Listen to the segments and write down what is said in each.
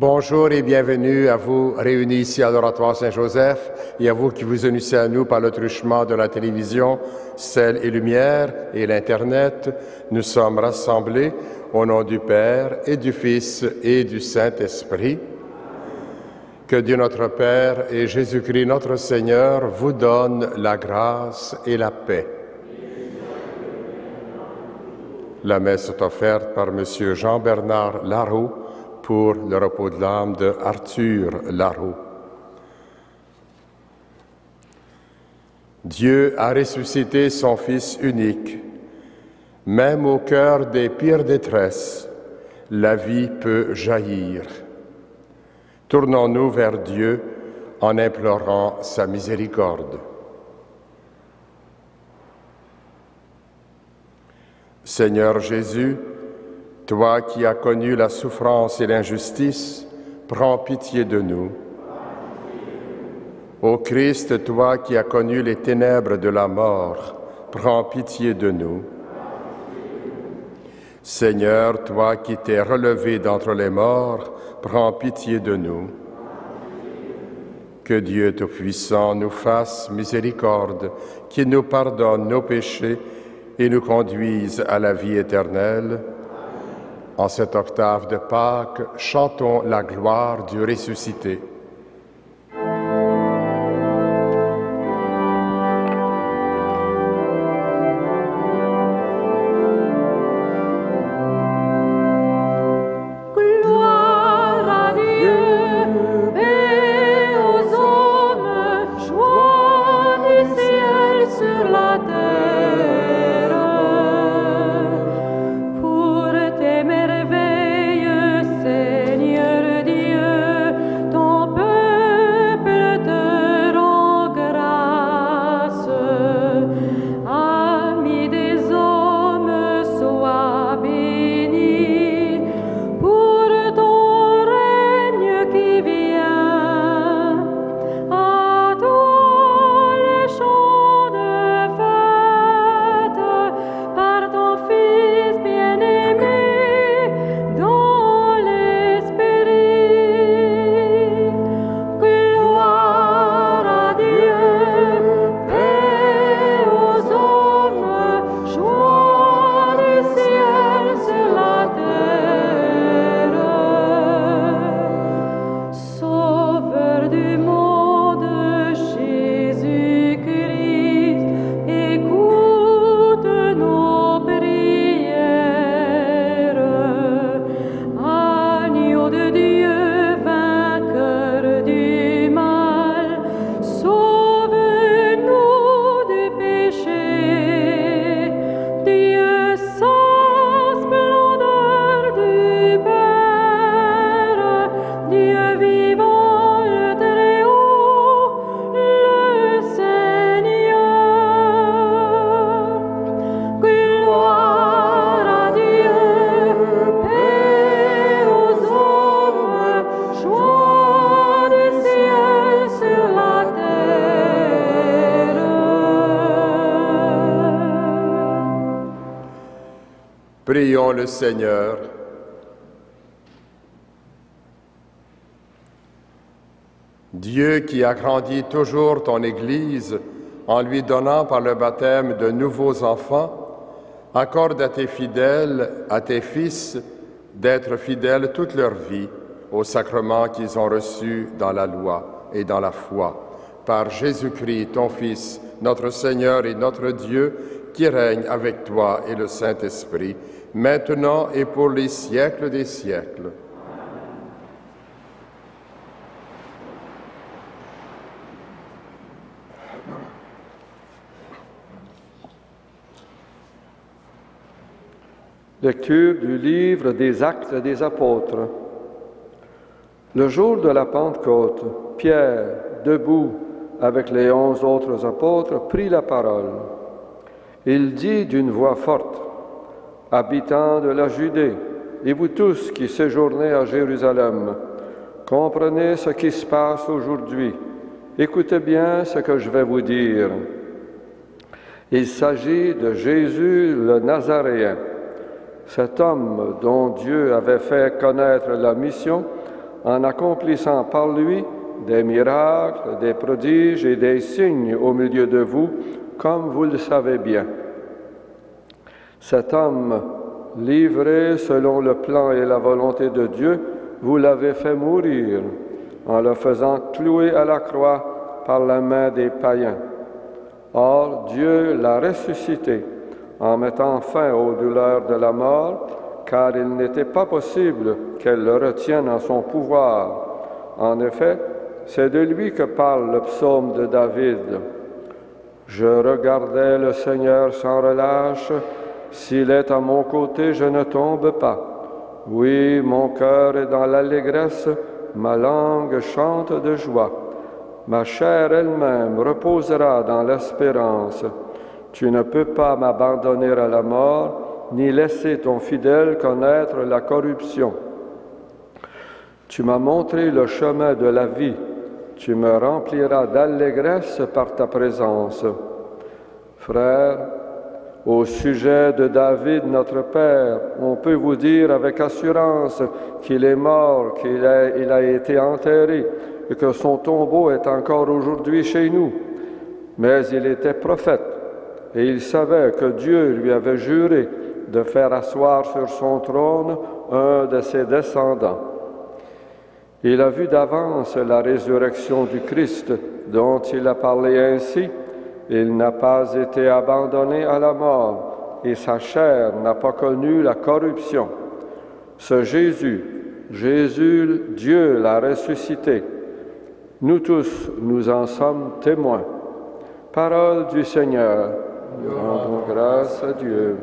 Bonjour et bienvenue à vous réunis ici à l'Oratoire Saint-Joseph et à vous qui vous unissez à nous par le truchement de la télévision, Ciel et Lumière et l'Internet. Nous sommes rassemblés au nom du Père et du Fils et du Saint-Esprit. Que Dieu notre Père et Jésus-Christ notre Seigneur vous donnent la grâce et la paix. La messe est offerte par M. Jean-Bernard Laroux pour le repos de l'âme de Arthur Laroux. Dieu a ressuscité son Fils unique. Même au cœur des pires détresses, la vie peut jaillir. Tournons-nous vers Dieu en implorant sa miséricorde. Seigneur Jésus, toi qui as connu la souffrance et l'injustice, prends pitié de nous. Ô Christ, toi qui as connu les ténèbres de la mort, prends pitié de nous. Seigneur, toi qui t'es relevé d'entre les morts, prends pitié de nous. Que Dieu Tout-Puissant nous fasse miséricorde, qu'il nous pardonne nos péchés et nous conduise à la vie éternelle. En cette octave de Pâques, chantons la gloire du ressuscité. Prions le Seigneur. Dieu qui agrandit toujours ton Église en lui donnant par le baptême de nouveaux enfants, accorde à tes fidèles, à tes fils, d'être fidèles toute leur vie aux sacrements qu'ils ont reçus dans la loi et dans la foi. Par Jésus-Christ, ton Fils, notre Seigneur et notre Dieu, qui règne avec toi et le Saint-Esprit, maintenant et pour les siècles des siècles. Lecture du livre des Actes des Apôtres. Le jour de la Pentecôte, Pierre, debout avec les 11 autres apôtres, prit la parole. Il dit d'une voix forte: « Habitants de la Judée, et vous tous qui séjournez à Jérusalem, comprenez ce qui se passe aujourd'hui. Écoutez bien ce que je vais vous dire. Il s'agit de Jésus le Nazaréen, cet homme dont Dieu avait fait connaître la mission en accomplissant par lui des miracles, des prodiges et des signes au milieu de vous, comme vous le savez bien. Cet homme, livré selon le plan et la volonté de Dieu, vous l'avez fait mourir en le faisant clouer à la croix par la main des païens. Or, Dieu l'a ressuscité en mettant fin aux douleurs de la mort, car il n'était pas possible qu'elle le retienne en son pouvoir. En effet, c'est de lui que parle le psaume de David. « Je regardais le Seigneur sans relâche, s'il est à mon côté, je ne tombe pas. Oui, mon cœur est dans l'allégresse, ma langue chante de joie. Ma chair elle-même reposera dans l'espérance. Tu ne peux pas m'abandonner à la mort, ni laisser ton fidèle connaître la corruption. Tu m'as montré le chemin de la vie. Tu me rempliras d'allégresse par ta présence. » Frères, au sujet de David, notre Père, on peut vous dire avec assurance qu'il est mort, qu'il a été enterré et que son tombeau est encore aujourd'hui chez nous. Mais il était prophète et il savait que Dieu lui avait juré de faire asseoir sur son trône un de ses descendants. Il a vu d'avance la résurrection du Christ dont il a parlé ainsi. Il n'a pas été abandonné à la mort et sa chair n'a pas connu la corruption. Ce Jésus, Dieu l'a ressuscité. Nous tous, nous en sommes témoins. Parole du Seigneur. Nous rendons grâce à Dieu.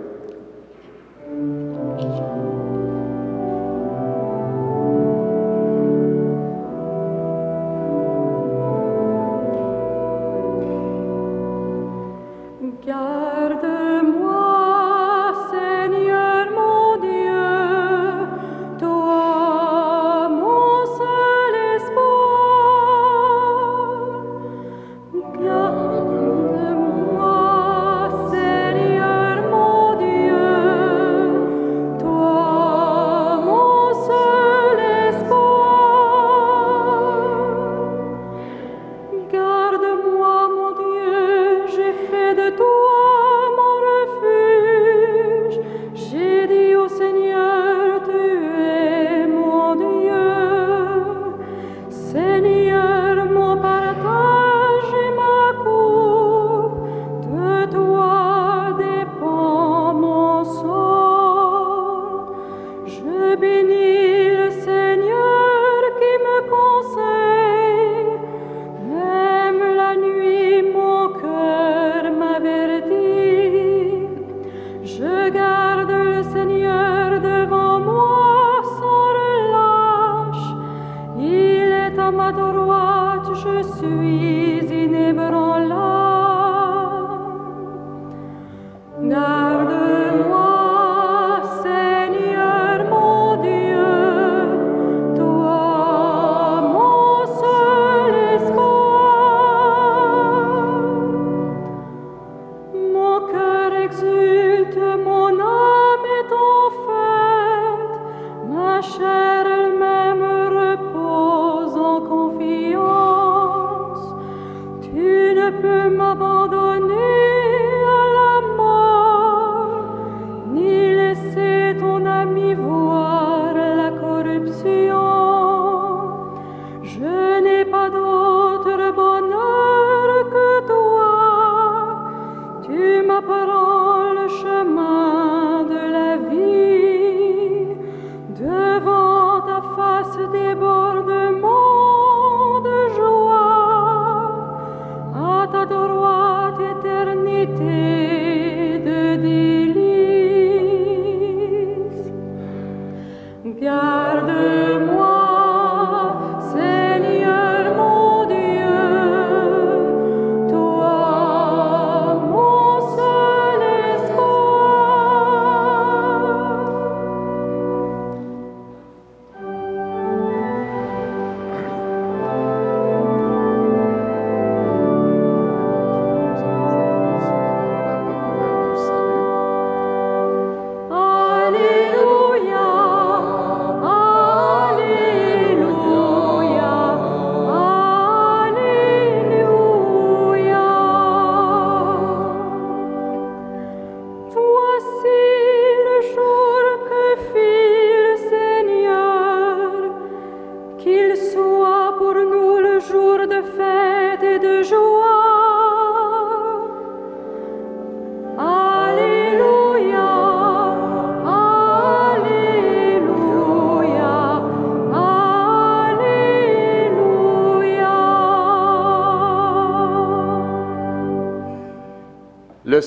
Tu m'apprends le chemin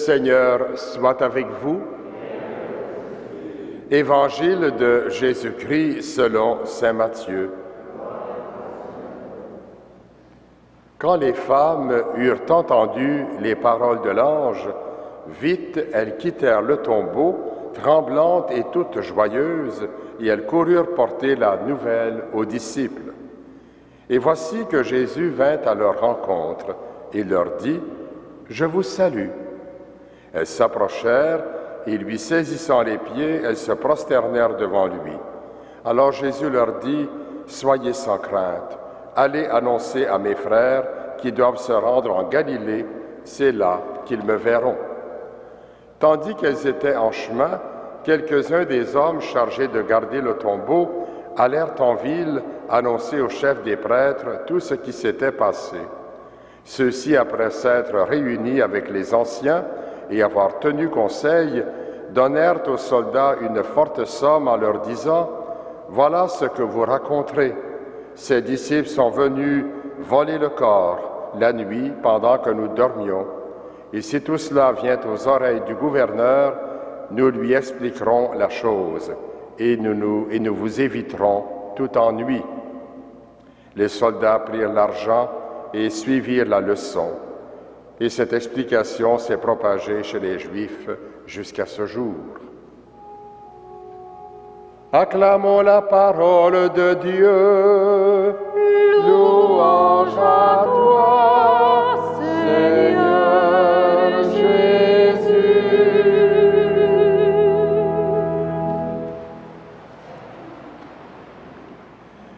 Seigneur soit avec vous. Évangile de Jésus-Christ selon saint Matthieu. Quand les femmes eurent entendu les paroles de l'ange, vite elles quittèrent le tombeau, tremblantes et toutes joyeuses, et elles coururent porter la nouvelle aux disciples. Et voici que Jésus vint à leur rencontre et leur dit, « Je vous salue ». Elles s'approchèrent et lui saisissant les pieds, elles se prosternèrent devant lui. Alors Jésus leur dit, « Soyez sans crainte, allez annoncer à mes frères qui doivent se rendre en Galilée, c'est là qu'ils me verront. » Tandis qu'elles étaient en chemin, quelques-uns des hommes chargés de garder le tombeau allèrent en ville annoncer au chef des prêtres tout ce qui s'était passé. Ceux-ci, après s'être réunis avec les anciens et avoir tenu conseil, donnèrent aux soldats une forte somme en leur disant, « Voilà ce que vous raconterez. Ces disciples sont venus voler le corps la nuit pendant que nous dormions. Et si tout cela vient aux oreilles du gouverneur, nous lui expliquerons la chose et nous vous éviterons tout ennui. » Les soldats prirent l'argent et suivirent la leçon. Et cette explication s'est propagée chez les Juifs jusqu'à ce jour. Acclamons la parole de Dieu. Louange à toi, Seigneur Jésus.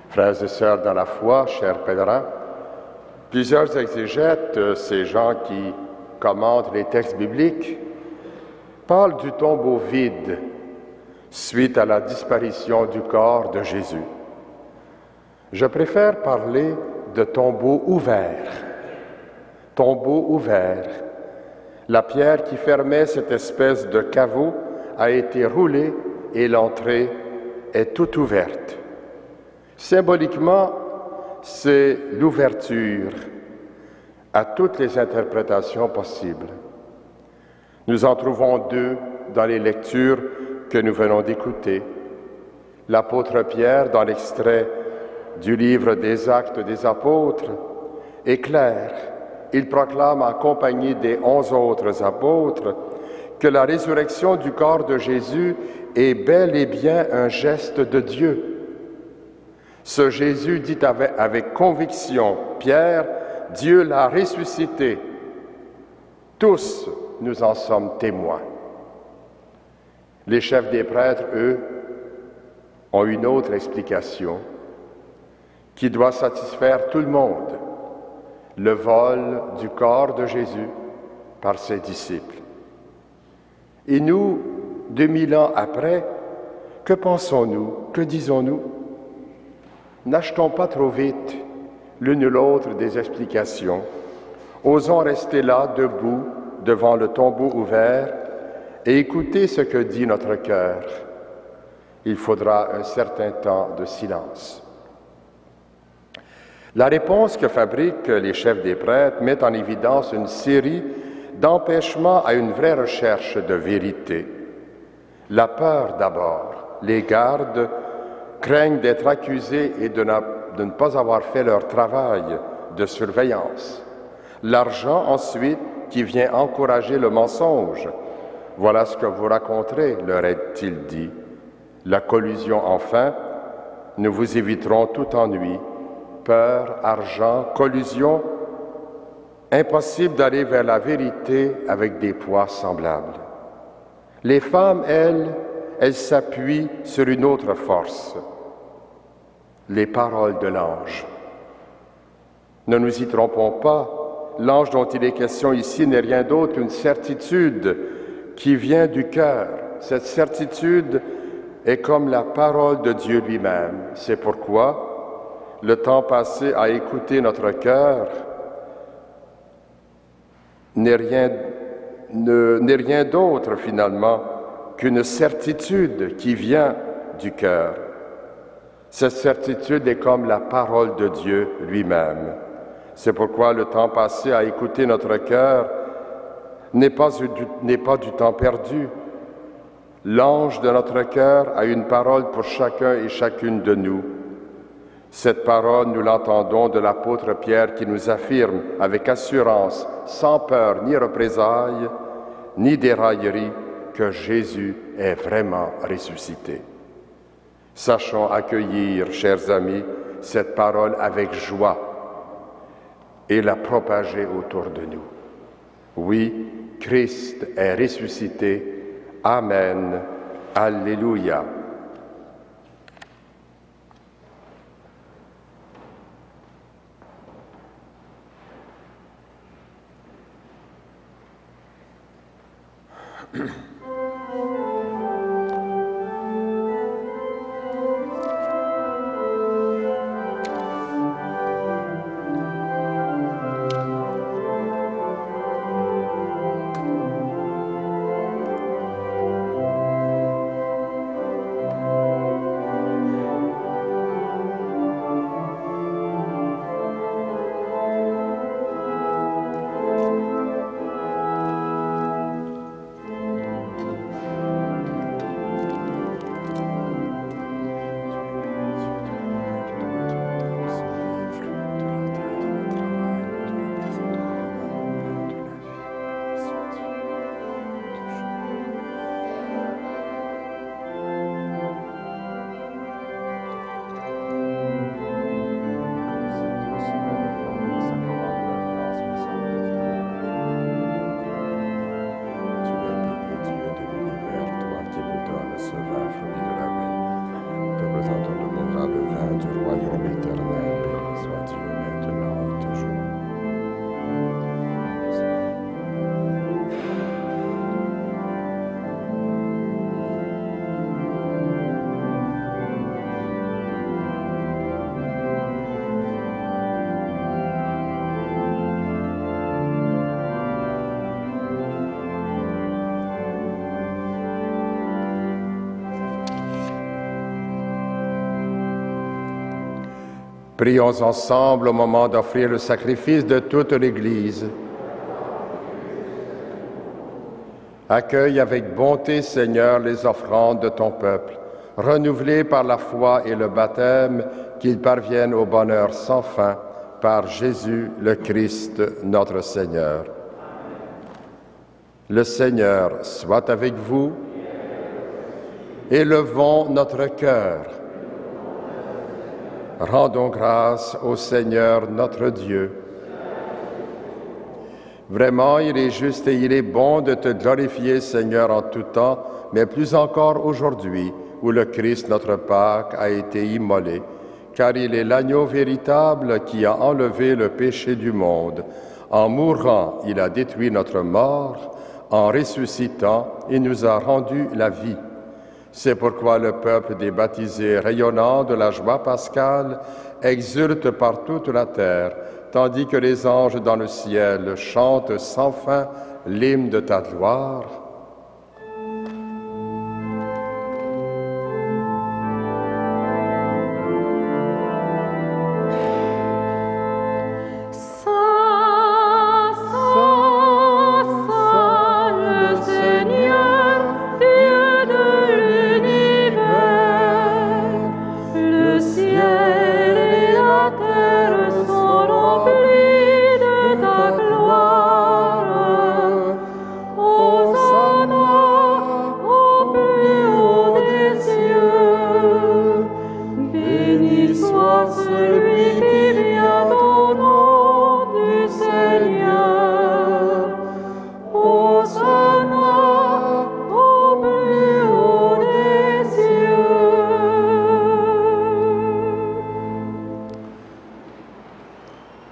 Frères et sœurs dans la foi, chers pèlerins, plusieurs exégètes, ces gens qui commentent les textes bibliques, parlent du tombeau vide suite à la disparition du corps de Jésus. Je préfère parler de tombeau ouvert. Tombeau ouvert. La pierre qui fermait cette espèce de caveau a été roulée et l'entrée est toute ouverte. Symboliquement, c'est l'ouverture à toutes les interprétations possibles. Nous en trouvons deux dans les lectures que nous venons d'écouter. L'apôtre Pierre, dans l'extrait du livre des Actes des Apôtres, est clair. Il proclame en compagnie des 11 autres apôtres que la résurrection du corps de Jésus est bel et bien un geste de Dieu. Ce Jésus dit avec conviction, Pierre, Dieu l'a ressuscité. Tous, nous en sommes témoins. Les chefs des prêtres, eux, ont une autre explication qui doit satisfaire tout le monde, le vol du corps de Jésus par ses disciples. Et nous, 2000 ans après, que pensons-nous, que disons-nous? N'achetons pas trop vite l'une ou l'autre des explications. Osons rester là, debout, devant le tombeau ouvert, et écouter ce que dit notre cœur. Il faudra un certain temps de silence. La réponse que fabriquent les chefs des prêtres met en évidence une série d'empêchements à une vraie recherche de vérité. La peur d'abord. Les gardes craignent d'être accusés et de ne pas avoir fait leur travail de surveillance. L'argent ensuite qui vient encourager le mensonge. Voilà ce que vous raconterez, leur est-il dit. La collusion enfin, nous vous éviterons tout ennui. Peur, argent, collusion, impossible d'aller vers la vérité avec des poids semblables. Les femmes, elles s'appuient sur une autre force, les paroles de l'ange. Ne nous y trompons pas, l'ange dont il est question ici n'est rien d'autre qu'une certitude qui vient du cœur. Cette certitude est comme la parole de Dieu lui-même. C'est pourquoi le temps passé à écouter notre cœur n'est rien d'autre finalement qu'une certitude qui vient du cœur. Cette certitude est comme la parole de Dieu lui-même. C'est pourquoi le temps passé à écouter notre cœur n'est pas du temps perdu. L'ange de notre cœur a une parole pour chacun et chacune de nous. Cette parole, nous l'entendons de l'apôtre Pierre qui nous affirme avec assurance, sans peur ni représailles, ni déraillerie, que Jésus est vraiment ressuscité. Sachons accueillir, chers amis, cette parole avec joie et la propager autour de nous. Oui, Christ est ressuscité. Amen. Alléluia. Prions ensemble au moment d'offrir le sacrifice de toute l'Église. Accueille avec bonté, Seigneur, les offrandes de ton peuple, renouvelées par la foi et le baptême, qu'ils parviennent au bonheur sans fin par Jésus le Christ, notre Seigneur. Le Seigneur soit avec vous. Élevons notre cœur. Rendons grâce au Seigneur notre Dieu. Vraiment, il est juste et il est bon de te glorifier, Seigneur, en tout temps, mais plus encore aujourd'hui, où le Christ, notre Pâque, a été immolé, car il est l'agneau véritable qui a enlevé le péché du monde. En mourant, il a détruit notre mort, en ressuscitant, il nous a rendu la vie. C'est pourquoi le peuple des baptisés, rayonnant de la joie pascale, exulte par toute la terre, tandis que les anges dans le ciel chantent sans fin l'hymne de ta gloire.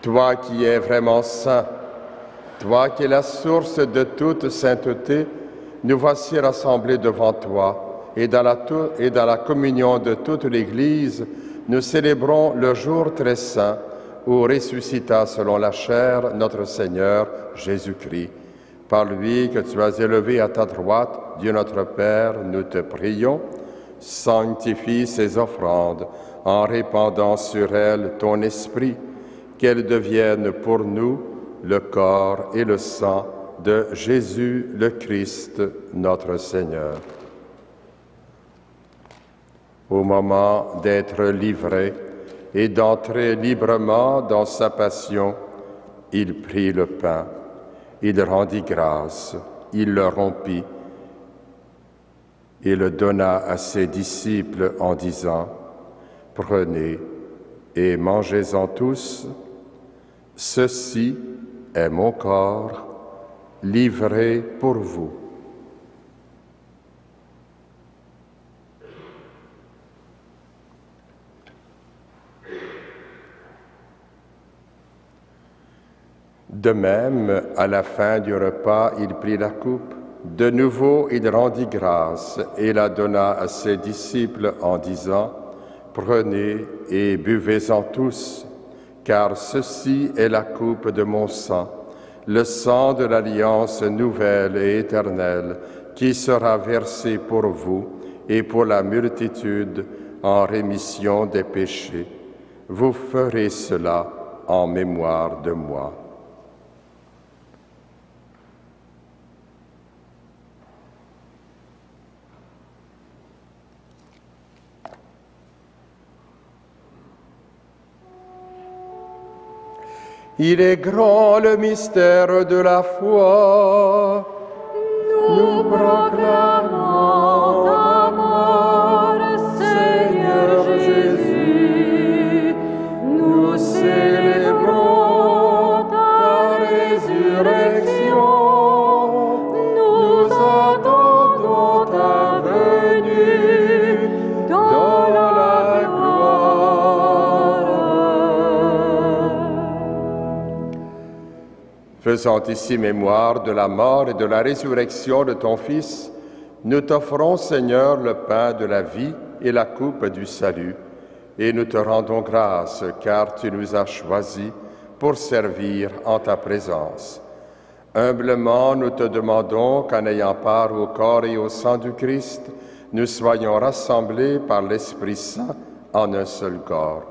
Toi qui es vraiment saint, toi qui es la source de toute sainteté, nous voici rassemblés devant toi et dans la communion de toute l'Église, nous célébrons le jour très saint où ressuscita selon la chair notre Seigneur Jésus-Christ. Par lui que tu as élevé à ta droite, Dieu notre Père, nous te prions, sanctifie ces offrandes en répandant sur elles ton esprit, qu'elles deviennent pour nous le corps et le sang de Jésus le Christ, notre Seigneur. Au moment d'être livré et d'entrer librement dans sa passion, il prit le pain, il rendit grâce, il le rompit et le donna à ses disciples en disant, « Prenez et mangez-en tous, ceci est mon corps livré pour vous. » De même, à la fin du repas, il prit la coupe. De nouveau, il rendit grâce et la donna à ses disciples en disant, « Prenez et buvez-en tous, car ceci est la coupe de mon sang, le sang de l'alliance nouvelle et éternelle, qui sera versé pour vous et pour la multitude en rémission des péchés. Vous ferez cela en mémoire de moi. » Il est grand le mystère de la foi. Nous proclamons ta mort, Seigneur Jésus. Nous célébrons ta résurrection. Nous attendons ta venue dans la gloire. Faisant ici mémoire de la mort et de la résurrection de ton Fils, nous t'offrons, Seigneur, le pain de la vie et la coupe du salut, et nous te rendons grâce, car tu nous as choisis pour servir en ta présence. Humblement, nous te demandons qu'en ayant part au corps et au sang du Christ, nous soyons rassemblés par l'Esprit Saint en un seul corps.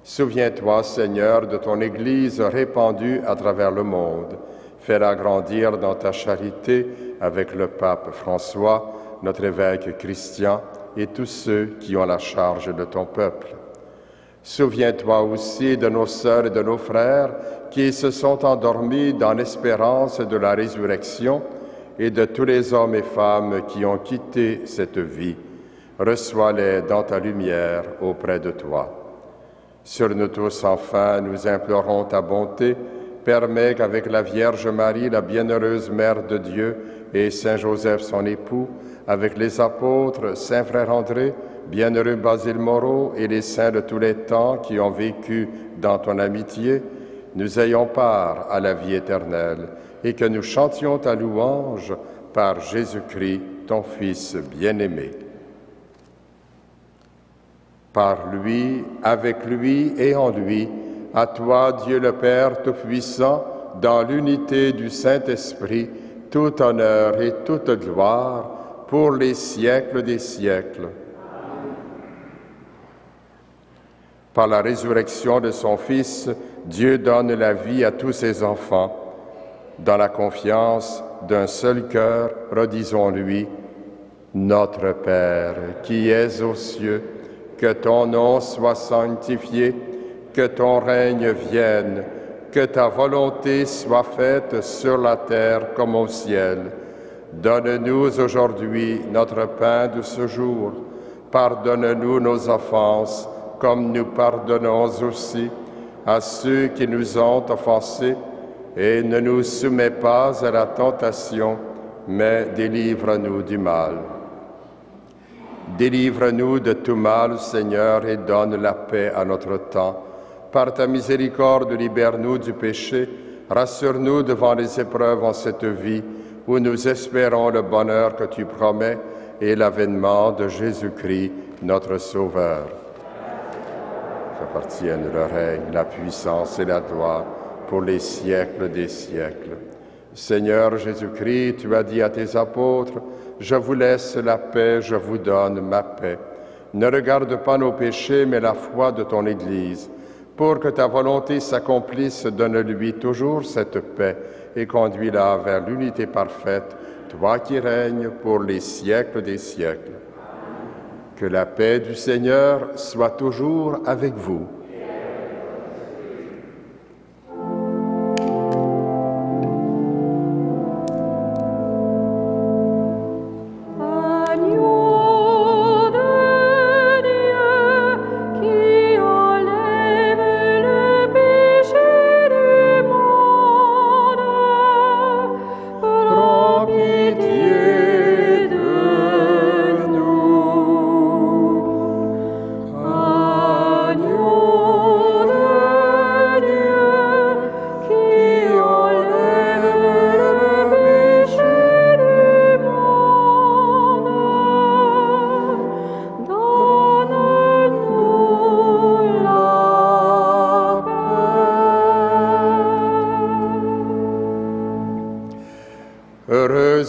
Souviens-toi, Seigneur, de ton Église répandue à travers le monde. Fais-la grandir dans ta charité avec le pape François, notre évêque Christian et tous ceux qui ont la charge de ton peuple. Souviens-toi aussi de nos sœurs et de nos frères qui se sont endormis dans l'espérance de la résurrection et de tous les hommes et femmes qui ont quitté cette vie. Reçois-les dans ta lumière auprès de toi. Sur nous tous, enfin, nous implorons ta bonté. Permets qu'avec la Vierge Marie, la bienheureuse Mère de Dieu, et Saint Joseph, son époux, avec les apôtres, Saint Frère André, bienheureux Basile Moreau et les saints de tous les temps qui ont vécu dans ton amitié, nous ayons part à la vie éternelle et que nous chantions ta louange par Jésus-Christ, ton Fils bien-aimé. Par lui, avec lui et en lui, à toi, Dieu le Père Tout-Puissant, dans l'unité du Saint-Esprit, tout honneur et toute gloire pour les siècles des siècles. Par la résurrection de son Fils, Dieu donne la vie à tous ses enfants. Dans la confiance d'un seul cœur, redisons-lui, Notre Père, qui es aux cieux, que ton nom soit sanctifié, que ton règne vienne, que ta volonté soit faite sur la terre comme au ciel. Donne-nous aujourd'hui notre pain de ce jour. Pardonne-nous nos offenses, comme nous pardonnons aussi à ceux qui nous ont offensés, et ne nous soumets pas à la tentation, mais délivre-nous du mal. Délivre-nous de tout mal, Seigneur, et donne la paix à notre temps. Par ta miséricorde, libère-nous du péché, rassure-nous devant les épreuves en cette vie, où nous espérons le bonheur que tu promets et l'avènement de Jésus-Christ, notre Sauveur. Qu'appartiennent le règne, la puissance et la gloire pour les siècles des siècles. Seigneur Jésus-Christ, tu as dit à tes apôtres, « Je vous laisse la paix, je vous donne ma paix. Ne regarde pas nos péchés, mais la foi de ton Église. Pour que ta volonté s'accomplisse, donne-lui toujours cette paix et conduis-la vers l'unité parfaite, toi qui règnes pour les siècles des siècles. Que la paix du Seigneur soit toujours avec vous.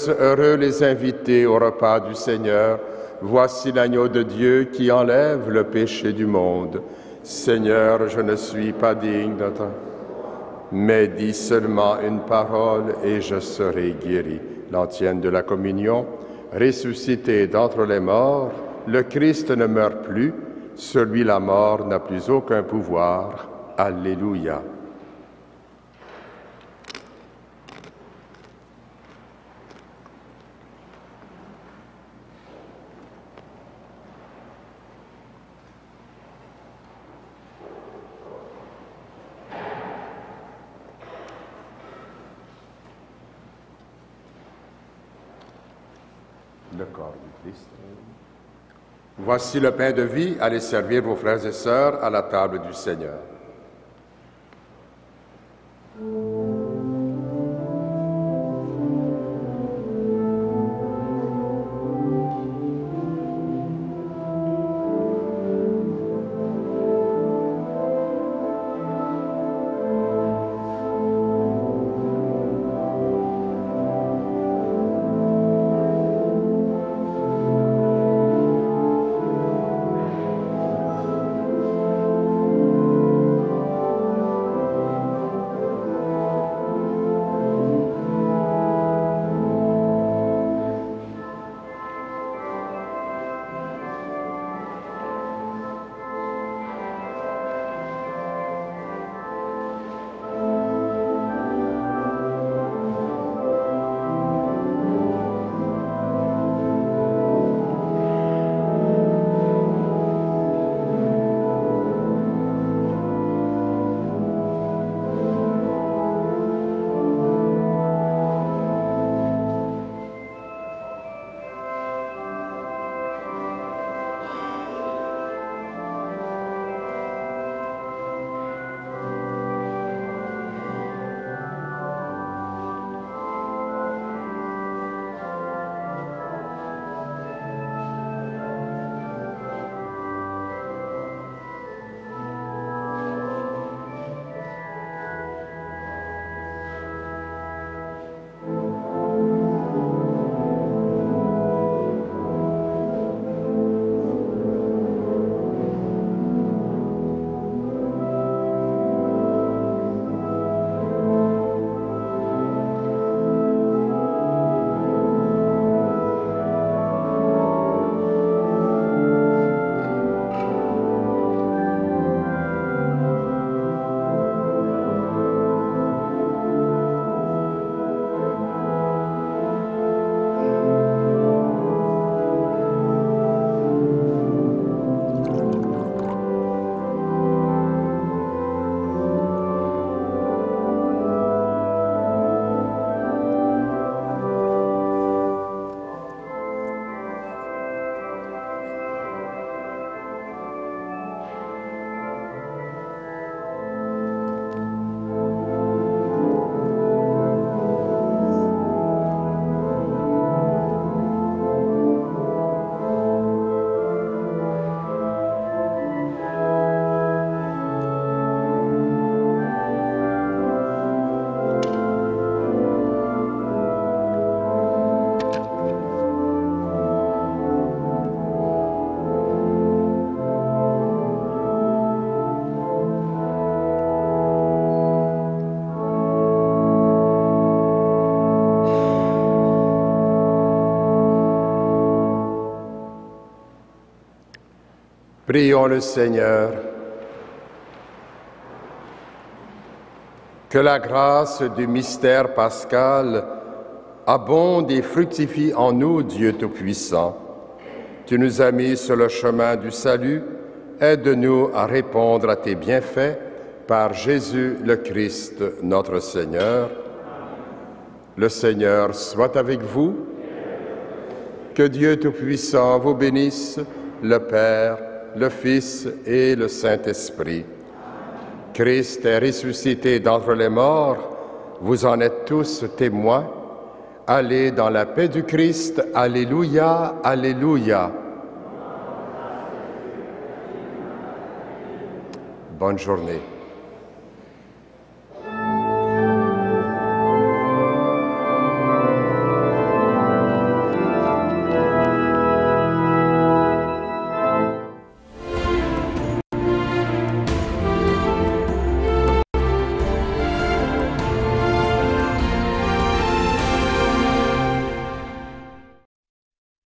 Heureux les invités au repas du Seigneur. Voici l'agneau de Dieu qui enlève le péché du monde. Seigneur, je ne suis pas digne de toi, mais dis seulement une parole et je serai guéri. L'antienne de la communion, ressuscité d'entre les morts, le Christ ne meurt plus, celui la mort n'a plus aucun pouvoir. Alléluia. Le corps du Christ. Voici le pain de vie, allez servir vos frères et sœurs à la table du Seigneur. Prions le Seigneur. Que la grâce du mystère pascal abonde et fructifie en nous, Dieu Tout-Puissant. Tu nous as mis sur le chemin du salut. Aide-nous à répondre à tes bienfaits par Jésus le Christ, notre Seigneur. Le Seigneur soit avec vous. Que Dieu Tout-Puissant vous bénisse, le Père, le Fils et le Saint-Esprit. Christ est ressuscité d'entre les morts, vous en êtes tous témoins. Allez dans la paix du Christ. Alléluia, alléluia. Bonne journée.